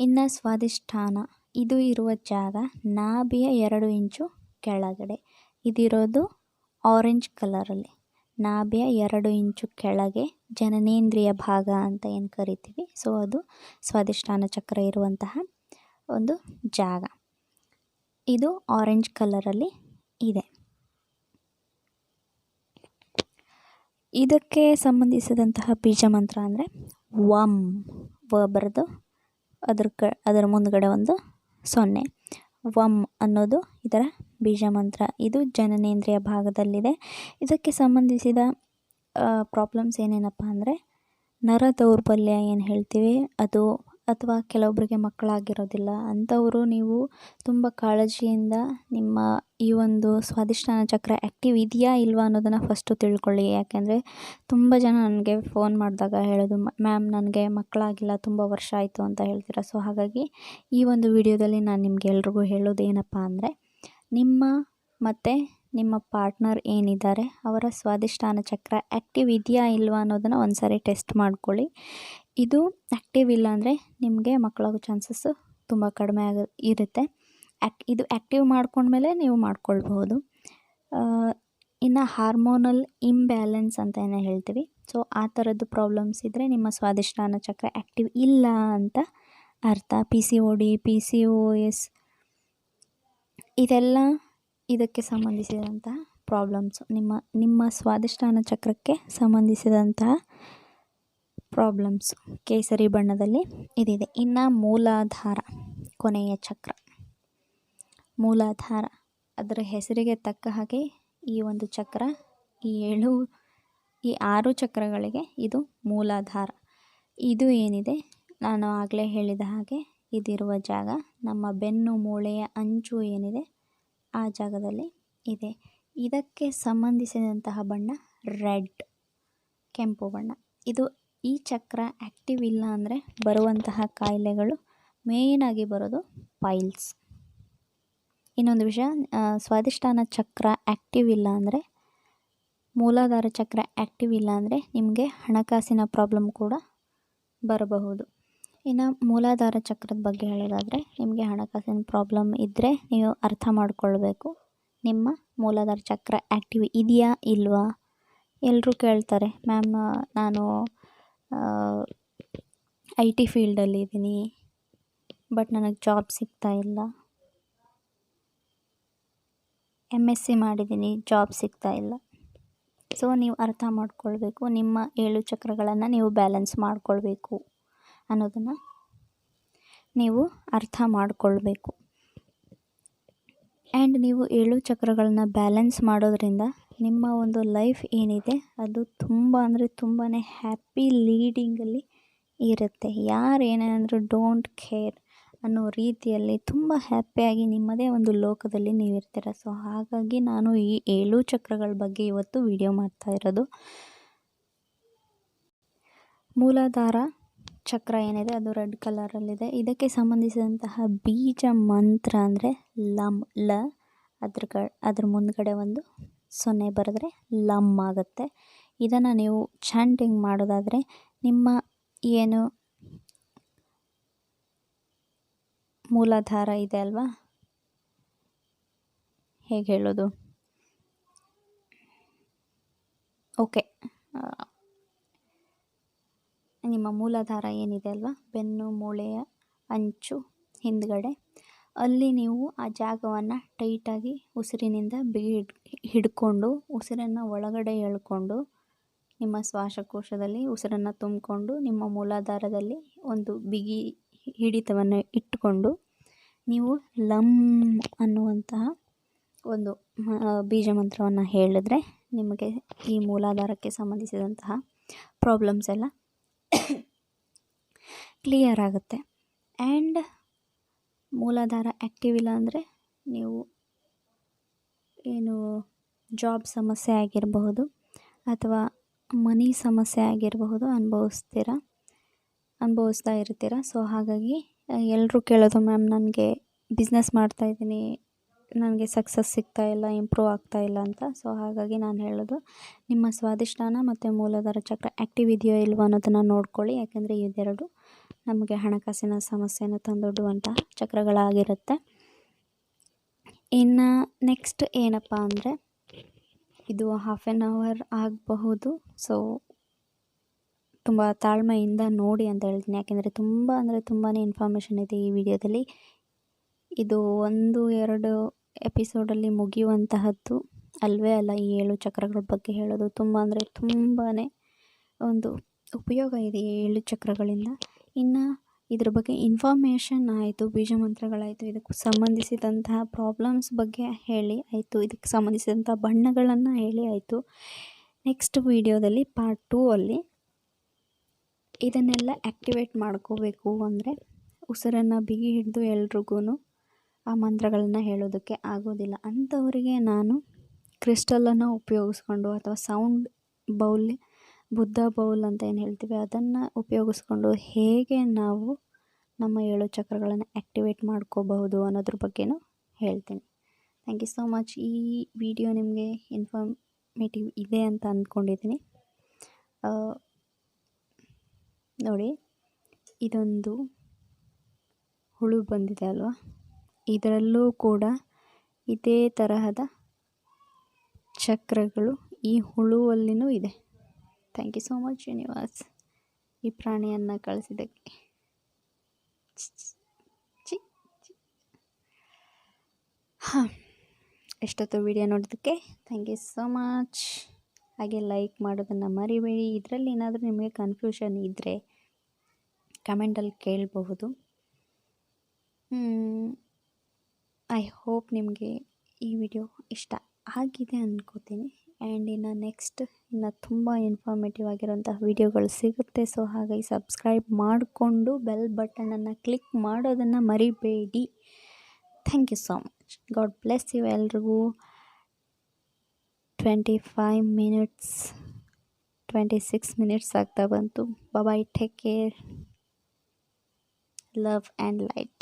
ಇನ್ನು ಸ್ವಾದಿಷ್ಠಾನ, ಇದು ಇರುವ ಜಾಗ ನಾಭಿಯ 2 ಇಂಚು ಕೆಳಗಡೆ. ಇದಿರೋದು ಆರೆಂಜ್ ಕಲರಲ್ಲಿ. ನಾಭಿಯ 2 ಇಂಚು ಕೆಳಗೆ ಜನನೇಂದ್ರಿಯ ಭಾಗ ಅಂತ ಏನು ಕರಿತೀವಿ, ಸೊ ಅದು ಸ್ವಾದಿಷ್ಠಾನ ಚಕ್ರ ಇರುವಂತಹ ಒಂದು ಜಾಗ. ಇದು ಆರೆಂಜ್ ಕಲರಲ್ಲಿ ಇದೆ. ಇದಕ್ಕೆ ಸಂಬಂಧಿಸಿದಂತಹ ಬೀಜ ಮಂತ್ರ ಅಂದರೆ ವಮ್. ಬರೆದು ಅದರ ಮುಂದ್ಗಡೆ ಒಂದು 0. ವಮ್ ಅನ್ನೋದು ಇದರ ಬೀಜ ಮಂತ್ರ. ಇದು ಜನನೇಂದ್ರಿಯ ಭಾಗದಲ್ಲಿದೆ. ಇದಕ್ಕೆ ಸಂಬಂಧಿಸಿದ ಪ್ರಾಬ್ಲಮ್ಸ್ ಏನೇನಪ್ಪ ಅಂದರೆ, ನರ ದೌರ್ಬಲ್ಯ ಏನು ಹೇಳ್ತೀವಿ ಅದು, ಅಥವಾ ಕೆಲವೊಬ್ಬರಿಗೆ ಮಕ್ಕಳಾಗಿರೋದಿಲ್ಲ ಅಂಥವರು ನೀವು ತುಂಬ ಕಾಳಜಿಯಿಂದ ನಿಮ್ಮ ಈ ಒಂದು ಸ್ವಾದಿಷ್ಠಾನ ಚಕ್ರ ಆ್ಯಕ್ಟಿವ್ ಇದೆಯಾ ಇಲ್ವಾ ಅನ್ನೋದನ್ನು ಫಸ್ಟು ತಿಳ್ಕೊಳ್ಳಿ. ಯಾಕೆಂದರೆ ತುಂಬ ಜನ ನನಗೆ ಫೋನ್ ಮಾಡಿದಾಗ ಹೇಳೋದು, ಮ್ಯಾಮ್ ನನಗೆ ಮಕ್ಕಳಾಗಿಲ್ಲ, ತುಂಬ ವರ್ಷ ಆಯಿತು ಅಂತ ಹೇಳ್ತೀರಾ. ಸೊ ಹಾಗಾಗಿ ಈ ಒಂದು ವಿಡಿಯೋದಲ್ಲಿ ನಾನು ನಿಮ್ಗೆ ಎಲ್ರಿಗೂ ಹೇಳೋದು ಏನಪ್ಪ ಅಂದರೆ, ನಿಮ್ಮ ಮತ್ತು ನಿಮ್ಮ ಪಾರ್ಟ್ನರ್ ಏನಿದ್ದಾರೆ ಅವರ ಸ್ವಾದಿಷ್ಟಾನ ಚಕ್ರ ಆ್ಯಕ್ಟಿವ್ ಇದೆಯಾ ಇಲ್ವಾ ಅನ್ನೋದನ್ನು ಒಂದು ಸಾರಿ ಟೆಸ್ಟ್ ಮಾಡ್ಕೊಳ್ಳಿ. ಇದು ಆ್ಯಕ್ಟಿವ್ ಇಲ್ಲ ಅಂದರೆ ನಿಮಗೆ ಮಕ್ಕಳಾಗೋ ಚಾನ್ಸಸ್ಸು ತುಂಬ ಕಡಿಮೆ ಇರುತ್ತೆ. ಇದು ಆ್ಯಕ್ಟಿವ್ ಮಾಡ್ಕೊಂಡ್ಮೇಲೆ ನೀವು ಮಾಡ್ಕೊಳ್ಬಹುದು. ಇನ್ನು ಹಾರ್ಮೋನಲ್ ಇಂಬ್ಯಾಲೆನ್ಸ್ ಅಂತ ಏನೋ ಹೇಳ್ತೀವಿ. ಸೊ ಆ ಥರದ್ದು ಪ್ರಾಬ್ಲಮ್ಸ್ ಇದ್ದರೆ ನಿಮ್ಮ ಸ್ವಾದಿಷ್ಟಾನ ಚಕ್ರ ಆ್ಯಕ್ಟಿವ್ ಇಲ್ಲ ಅಂತ ಅರ್ಥ. PCOD, PCOS ಇದೆಲ್ಲ ಇದಕ್ಕೆ ಸಂಬಂಧಿಸಿದಂತಹ ಪ್ರಾಬ್ಲಮ್ಸು, ನಿಮ್ಮ ಸ್ವಾದಿಷ್ಟಾನ ಚಕ್ರಕ್ಕೆ ಸಂಬಂಧಿಸಿದಂತಹ ಪ್ರಾಬ್ಲಮ್ಸು. ಕೇಸರಿ ಬಣ್ಣದಲ್ಲಿ ಇದಿದೆ. ಇನ್ನು ಮೂಲಾಧಾರ, ಕೊನೆಯ ಚಕ್ರ ಮೂಲಾಧಾರ. ಅದರ ಹೆಸರಿಗೆ ತಕ್ಕ ಹಾಗೆ ಈ ಒಂದು ಚಕ್ರ, ಈ 6 ಚಕ್ರಗಳಿಗೆ ಇದು ಮೂಲಾಧಾರ. ಇದು ಏನಿದೆ, ನಾನು ಆಗಲೇ ಹೇಳಿದ ಹಾಗೆ ಇದಿರುವ ಜಾಗ ನಮ್ಮ ಬೆನ್ನು ಮೂಳೆಯ ಅಂಚು ಏನಿದೆ ಆ ಜಾಗದಲ್ಲಿ ಇದೆ. ಇದಕ್ಕೆ ಸಂಬಂಧಿಸಿದಂತಹ ಬಣ್ಣ ರೆಡ್, ಕೆಂಪು ಬಣ್ಣ. ಈ ಚಕ್ರ ಆ್ಯಕ್ಟಿವ್ ಇಲ್ಲ ಅಂದರೆ ಬರುವಂತಹ ಕಾಯಿಲೆಗಳು ಮೇಯ್ನಾಗಿ ಬರೋದು ಪೈಲ್ಸ್. ಇನ್ನೊಂದು ವಿಷಯ, ಸ್ವಾದಿಷ್ಟಾನ ಚಕ್ರ ಆ್ಯಕ್ಟಿವ್ ಇಲ್ಲ ಅಂದರೆ, ಮೂಲಾಧಾರ ಚಕ್ರ ಆ್ಯಕ್ಟಿವ್ ಇಲ್ಲ ಅಂದರೆ ನಿಮಗೆ ಹಣಕಾಸಿನ ಪ್ರಾಬ್ಲಮ್ ಕೂಡ ಬರಬಹುದು. ಇನ್ನು ಮೂಲಾಧಾರ ಚಕ್ರದ ಬಗ್ಗೆ ಹೇಳೋದಾದರೆ, ನಿಮಗೆ ಹಣಕಾಸಿನ ಪ್ರಾಬ್ಲಮ್ ಇದ್ದರೆ ನೀವು ಅರ್ಥ ಮಾಡ್ಕೊಳ್ಬೇಕು ನಿಮ್ಮ ಮೂಲಾಧಾರ ಚಕ್ರ ಆ್ಯಕ್ಟಿವ್ ಇದೆಯಾ ಇಲ್ವಾ. ಎಲ್ಲರೂ ಕೇಳ್ತಾರೆ, ಮ್ಯಾಮ್ ನಾನು IT ಫೀಲ್ಡಲ್ಲಿ ಇದ್ದೀನಿ, ಬಟ್ ನನಗೆ ಜಾಬ್ ಸಿಗ್ತಾ ಇಲ್ಲ. MSc ಮಾಡಿದ್ದೀನಿ, ಜಾಬ್ ಸಿಗ್ತಾ ಇಲ್ಲ. ಸೊ ನೀವು ಅರ್ಥ ಮಾಡ್ಕೊಳ್ಬೇಕು, ನಿಮ್ಮ 7 ಚಕ್ರಗಳನ್ನು ನೀವು ಬ್ಯಾಲೆನ್ಸ್ ಮಾಡ್ಕೊಳ್ಬೇಕು ಅನ್ನೋದನ್ನು ನೀವು ಅರ್ಥ ಮಾಡ್ಕೊಳ್ಬೇಕು. ಆ್ಯಂಡ್ ನೀವು 7 ಚಕ್ರಗಳನ್ನ ಬ್ಯಾಲೆನ್ಸ್ ಮಾಡೋದ್ರಿಂದ ನಿಮ್ಮ ಒಂದು ಲೈಫ್ ಏನಿದೆ ಅದು ತುಂಬ ಅಂದರೆ ತುಂಬಾ ಹ್ಯಾಪಿ ಲೀಡಿಂಗಲ್ಲಿ ಇರುತ್ತೆ. ಯಾರು ಏನೇ ಅಂದರೂ ಡೋಂಟ್ ಕೇರ್ ಅನ್ನೋ ರೀತಿಯಲ್ಲಿ ತುಂಬ ಹ್ಯಾಪಿಯಾಗಿ ನಿಮ್ಮದೇ ಒಂದು ಲೋಕದಲ್ಲಿ ನೀವಿರ್ತೀರ. ಸೊ ಹಾಗಾಗಿ ನಾನು ಈ 7 ಚಕ್ರಗಳ ಬಗ್ಗೆ ಇವತ್ತು ವಿಡಿಯೋ ಮಾಡ್ತಾ ಇರೋದು. ಮೂಲಾಧಾರ ಚಕ್ರ ಏನಿದೆ ಅದು ರೆಡ್ ಕಲರಲ್ಲಿದೆ. ಇದಕ್ಕೆ ಸಂಬಂಧಿಸಿದಂತಹ ಬೀಜ ಮಂತ್ರ ಅಂದರೆ ಲ. ಅದ್ರ ಮುಂದ್ಗಡೆ ಒಂದು 0 ಬರೆದ್ರೆ ಲಮ್ ಆಗುತ್ತೆ. ಇದನ್ನು ನೀವು ಚಾಂಟಿಂಗ್ ಮಾಡೋದಾದರೆ ನಿಮ್ಮ ಏನು ಮೂಲಾಧಾರ ಇದೆ ಅಲ್ವಾ, ಹೇಗೆ ಹೇಳೋದು, ಓಕೆ, ನಿಮ್ಮ ಮೂಲಾಧಾರ ಏನಿದೆ ಅಲ್ವಾ, ಬೆನ್ನು ಮೂಳೆಯ ಅಂಚು ಹಿಂದ್ಗಡೆ, ಅಲ್ಲಿ ನೀವು ಆ ಜಾಗವನ್ನು ಟೈಟಾಗಿ ಉಸಿರಿನಿಂದ ಹಿಡ್ಕೊಂಡು ಉಸಿರನ್ನು ಒಳಗಡೆ ಎಳ್ಕೊಂಡು ನಿಮ್ಮ ಶ್ವಾಸಕೋಶದಲ್ಲಿ ಉಸಿರನ್ನು ತುಂಬಿಕೊಂಡು ನಿಮ್ಮ ಮೂಲಾಧಾರದಲ್ಲಿ ಒಂದು ಬಿಗಿ ಹಿಡಿತವನ್ನು ಇಟ್ಟುಕೊಂಡು ನೀವು ಲಮ್ ಅನ್ನುವಂತಹ ಒಂದು ಬೀಜ ಮಂತ್ರವನ್ನು ಹೇಳಿದ್ರೆ ನಿಮಗೆ ಈ ಮೂಲಾಧಾರಕ್ಕೆ ಸಂಬಂಧಿಸಿದಂತಹ ಪ್ರಾಬ್ಲಮ್ಸ್ ಎಲ್ಲ ಕ್ಲಿಯರ್ ಆಗುತ್ತೆ. ಆ್ಯಂಡ್ ಮೂಲಾಧಾರ ಆ್ಯಕ್ಟಿವ್ ಇಲ್ಲ ಅಂದರೆ ನೀವು ಏನು ಜಾಬ್ ಸಮಸ್ಯೆ ಆಗಿರಬಹುದು ಅಥವಾ ಮನಿ ಸಮಸ್ಯೆ ಆಗಿರಬಹುದು ಅನುಭವಿಸ್ತಾ ಇರ್ತೀರ. ಸೊ ಹಾಗಾಗಿ ಎಲ್ಲರೂ ಕೇಳೋದು, ಮ್ಯಾಮ್ ನನಗೆ ಬಿಸ್ನೆಸ್ ಮಾಡ್ತಾಯಿದ್ದೀನಿ, ನನಗೆ ಸಕ್ಸಸ್ ಸಿಗ್ತಾ ಇಲ್ಲ, ಇಂಪ್ರೂವ್ ಆಗ್ತಾ ಇಲ್ಲ ಅಂತ. ಸೊ ಹಾಗಾಗಿ ನಾನು ಹೇಳೋದು, ನಿಮ್ಮ ಸ್ವಾದಿಷ್ಟಾನ ಮತ್ತು ಮೂಲಾಧಾರ ಚಕ್ರ ಆ್ಯಕ್ಟಿವ್ ಇದೆಯೋ ಇಲ್ವೋ ಅನ್ನೋದನ್ನು ನೋಡ್ಕೊಳ್ಳಿ. ಯಾಕೆಂದರೆ ಇದೆರಡು ನಮಗೆ ಹಣಕಾಸಿನ ಸಮಸ್ಯೆಯನ್ನು ತಂದೊಡ್ಡುವಂಥ ಚಕ್ರಗಳಾಗಿರುತ್ತೆ. ಇನ್ನು ನೆಕ್ಸ್ಟ್ ಏನಪ್ಪ ಅಂದರೆ, ಇದು 1/2 hour ಆಗಬಹುದು. ಸೊ ತುಂಬ ತಾಳ್ಮೆಯಿಂದ ನೋಡಿ ಅಂತ ಹೇಳ್ತೀನಿ. ಯಾಕೆಂದರೆ ತುಂಬಾ ಇನ್ಫಾರ್ಮೇಷನ್ ಇದೆ ಈ ವಿಡಿಯೋದಲ್ಲಿ. ಇದು 1-2 ಎಪಿಸೋಡಲ್ಲಿ ಮುಗಿಯುವಂತಹದ್ದು ಅಲ್ವೇ ಅಲ್ಲ. ಈ 7 ಚಕ್ರಗಳ ಬಗ್ಗೆ ಹೇಳೋದು ತುಂಬಾ ಒಂದು ಉಪಯೋಗ ಇದೆ ಈ 7 ಚಕ್ರಗಳಿಂದ. ಇನ್ನು ಇದ್ರ ಬಗ್ಗೆ ಇನ್ಫಾರ್ಮೇಷನ್ ಆಯಿತು, ಬೀಜ ಮಂತ್ರಗಳಾಯಿತು, ಇದಕ್ಕೆ ಸಂಬಂಧಿಸಿದಂತಹ ಪ್ರಾಬ್ಲಮ್ಸ್ ಬಗ್ಗೆ ಹೇಳಿ ಆಯಿತು, ಇದಕ್ಕೆ ಸಂಬಂಧಿಸಿದಂಥ ಬಣ್ಣಗಳನ್ನು ಹೇಳಿ ಆಯಿತು. ನೆಕ್ಸ್ಟ್ ವಿಡಿಯೋದಲ್ಲಿ ಪಾರ್ಟ್ 2 ಅಲ್ಲಿ ಇದನ್ನೆಲ್ಲ ಆ್ಯಕ್ಟಿವೇಟ್ ಮಾಡ್ಕೋಬೇಕು ಅಂದರೆ ಉಸಿರನ್ನು ಬಿಗಿ ಹಿಡಿದು ಎಲ್ರಿಗೂ ಆ ಮಂತ್ರಗಳನ್ನು ಹೇಳೋದಕ್ಕೆ ಆಗೋದಿಲ್ಲ. ಅಂಥವರಿಗೆ ನಾನು ಕ್ರಿಸ್ಟಲನ್ನು ಉಪಯೋಗಿಸ್ಕೊಂಡು ಅಥವಾ ಸೌಂಡ್ ಬೌಲ್, ಬುದ್ಧ ಬೌಲ್ ಅಂತ ಏನು ಹೇಳ್ತೀವಿ ಅದನ್ನು ಉಪಯೋಗಿಸ್ಕೊಂಡು ಹೇಗೆ ನಾವು ನಮ್ಮ 7 ಚಕ್ರಗಳನ್ನು ಆ್ಯಕ್ಟಿವೇಟ್ ಮಾಡ್ಕೋಬಹುದು ಅನ್ನೋದ್ರ ಬಗ್ಗೆನೂ ಹೇಳ್ತೀನಿ. Thank you so much. ಈ ವಿಡಿಯೋ ನಿಮಗೆ ಇನ್ಫಾರ್ಮೇಟಿವ್ ಇದೆ ಅಂತ ಅಂದ್ಕೊಂಡಿದ್ದೀನಿ. ನೋಡಿ, ಇದೊಂದು ಹುಳು ಬಂದಿದೆ ಅಲ್ವಾ, ಇದರಲ್ಲೂ ಕೂಡ ಇದೇ ತರಹದ ಚಕ್ರಗಳು ಈ ಹುಳುವಲ್ಲಿನೂ ಇದೆ. Thank you so much universe, ಈ ಪ್ರಾಣಿಯನ್ನು ಕಳಿಸಿದ್ದಕ್ಕೆ. ಹಾಂ, ಎಷ್ಟೊತ್ತು ವಿಡಿಯೋ ನೋಡೋದಕ್ಕೆ ಥ್ಯಾಂಕ್ ಯು ಸೋ ಮಚ್. ಹಾಗೆ ಲೈಕ್ ಮಾಡೋದನ್ನು ಮರಿಬೇಡಿ. ಇದರಲ್ಲಿ ಏನಾದರೂ ನಿಮಗೆ ಕನ್ಫ್ಯೂಷನ್ ಇದ್ದರೆ ಕಮೆಂಟಲ್ಲಿ ಕೇಳಬಹುದು. ಐ ಹೋಪ್ ನಿಮಗೆ ಈ ವಿಡಿಯೋ ಇಷ್ಟ ಆಗಿದೆ ಅಂದ್ಕೋತೀನಿ. ಆ್ಯಂಡ್ ಇನ್ನು ತುಂಬ ಇನ್ಫಾರ್ಮೇಟಿವ್ ಆಗಿರೋಂಥ ವಿಡಿಯೋಗಳು ಸಿಗುತ್ತೆ. ಸೊ ಹಾಗಾಗಿ ಸಬ್ಸ್ಕ್ರೈಬ್ ಮಾಡಿಕೊಂಡು ಬೆಲ್ ಬಟನನ್ನು ಕ್ಲಿಕ್ ಮಾಡೋದನ್ನು ಮರಿಬೇಡಿ. Thank you so much. God bless you ಎಲ್ರಿಗೂ. 26 ಮಿನಿಟ್ಸ್ ಆಗ್ತಾ ಬಂತು. Bye, take care, love and light.